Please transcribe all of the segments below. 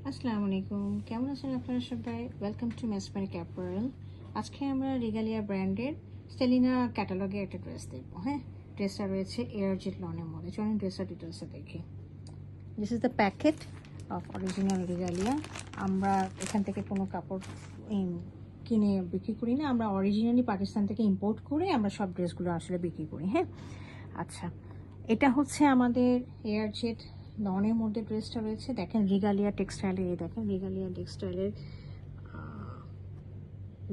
আসসালামু আলাইকুম, কেমন আছেন আপনারা সবাই? Welcome to Mesmeric Apparel. আজকে আমরা রিগালিয়া ব্র্যান্ডের সেলিনা ক্যাটালগে একটা ড্রেস দেখবো। হ্যাঁ, ড্রেসটা রয়েছে এয়ার জেট লনের মধ্যে। চলুন ড্রেসটা ডিটেলসে দেখি। This is the packet of original Regalia. আমরা এখান থেকে কোনো কাপড় কিনে বিক্রি করি না, আমরা অরিজিনালি পাকিস্তান থেকে ইম্পোর্ট করে আমরা সব ড্রেসগুলো আসলে বিক্রি করি। হ্যাঁ, আচ্ছা, এটা হচ্ছে আমাদের এয়ার জেট লনের মধ্যে ড্রেসটা রয়েছে। দেখেন রিগালিয়া টেক্সটাইলের, এই দেখেন রিগালিয়া টেক্সটাইলের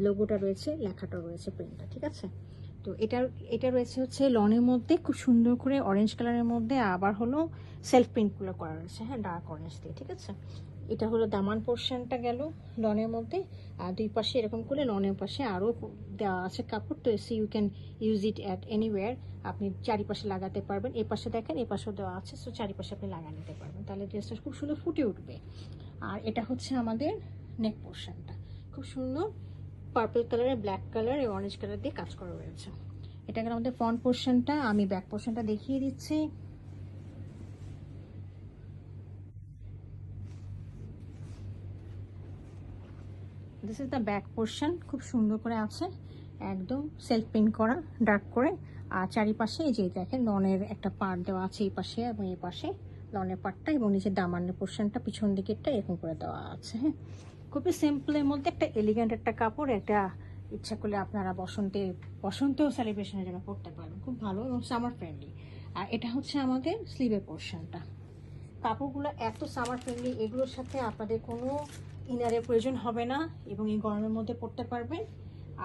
লোগোটা রয়েছে, লেখাটা রয়েছে, প্রিন্টটা, ঠিক আছে। তো এটা রয়েছে হচ্ছে লনের মধ্যে খুব সুন্দর করে অরেঞ্জ কালারের মধ্যে, আবার হলো সেলফ প্রিন্টগুলো করা রয়েছে, হ্যাঁ, ডার্ক অরেঞ্জ দিয়ে, ঠিক আছে। এটা হলো দামান পোর্শনটা গেল লনের মধ্যে, আর দুই পাশে এরকম করে লনের পাশে আরও দেওয়া আছে কাপড়। তো see you can use it at anywhere. আপনি চারিপাশে লাগাতে পারবেন, এ পাশে দেখেন এ পাশেও দেওয়া আছে, সো চারিপাশে আপনি লাগা নিতে পারবেন, তাহলে ড্রেসটা খুব সুন্দর ফুটে উঠবে। আর এটা হচ্ছে আমাদের নেক পোর্শনটা, খুব সুন্দর পার্পল কালারে ব্ল্যাক কালার এবং অরেঞ্জ কালার দিয়ে কাজ করা রয়েছে। এটা গেল আমাদের ফ্রন্ট পোর্শনটা। আমি ব্যাক পোর্শনটা দেখিয়ে দিচ্ছি। This is the back portion, খুব সুন্দর করে আছে, একদম সেলফ প্রিন্ট করা ডার্ক করে। আর চারিপাশে এই যে দেখেন লনের একটা পার্ট দেওয়া আছে এই পাশে এবং এই পাশে লনের পার্টটা, এবং নিচে দামানের পোর্শনটা পিছন দিকেরটা এরকম করে দেওয়া আছে। হ্যাঁ, খুবই সিম্পলের মধ্যে একটা এলিগেন্ট একটা কাপড়। একটা ইচ্ছা করলে আপনারা বসন্ত সেলিব্রেশনের জন্য পরতে পারবেন, খুব ভালো এবং সামার ফ্রেন্ডলি। আর এটা হচ্ছে আমাদের স্লিভের পোর্শনটা। কাপড়গুলো এত সামার ফ্রেন্ডলি, এগুলোর সাথে আপনাদের কোনো ইনারের প্রয়োজন হবে না এবং এই গরমের মধ্যে পরতে পারবেন।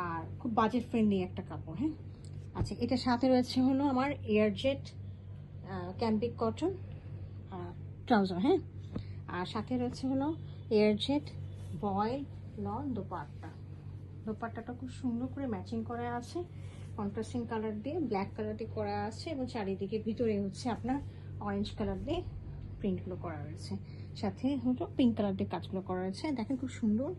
আর খুব বাজেট ফ্রেন্ডলি একটা কাপড়। হ্যাঁ, আচ্ছা, এটার সাথে রয়েছে হলো আমার এয়ার জেট ক্যাম্পিক কটন ট্রাউজার। হ্যাঁ, আর সাথে রয়েছে হলো এয়ার জেট বয়েল লন দোপাট্টাটা খুব সুন্দর করে ম্যাচিং করা আছে, কন্ট্রাস্টিং কালার দিয়ে ব্ল্যাক কালার দিয়ে করা আছে, এবং চারিদিকে ভিতরে হচ্ছে আপনার অরেঞ্জ কালার দিয়ে প্রিন্টগুলো করা রয়েছে, সাথে হলো পিঙ্ক কালার দিয়ে কাজগুলো করা রয়েছে। দেখেন খুব সুন্দর,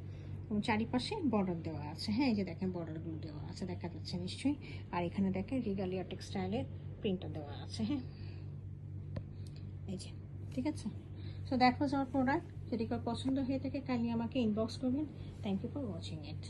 এবং চারিপাশে বর্ডার দেওয়া আছে। হ্যাঁ, এই যে দেখেন বর্ডারগুলো দেওয়া আছে, দেখা যাচ্ছে নিশ্চয়ই। আর এখানে দেখেন রিগালিয়া টেক্সটাইলের প্রিন্টটা দেওয়া আছে। হ্যাঁ, এই যে, ঠিক আছে। So that was our product. যদি কারো পছন্দ হয়ে থাকে কাইন্ডলি আমাকে ইনবক্স করবেন। Thank you for watching it.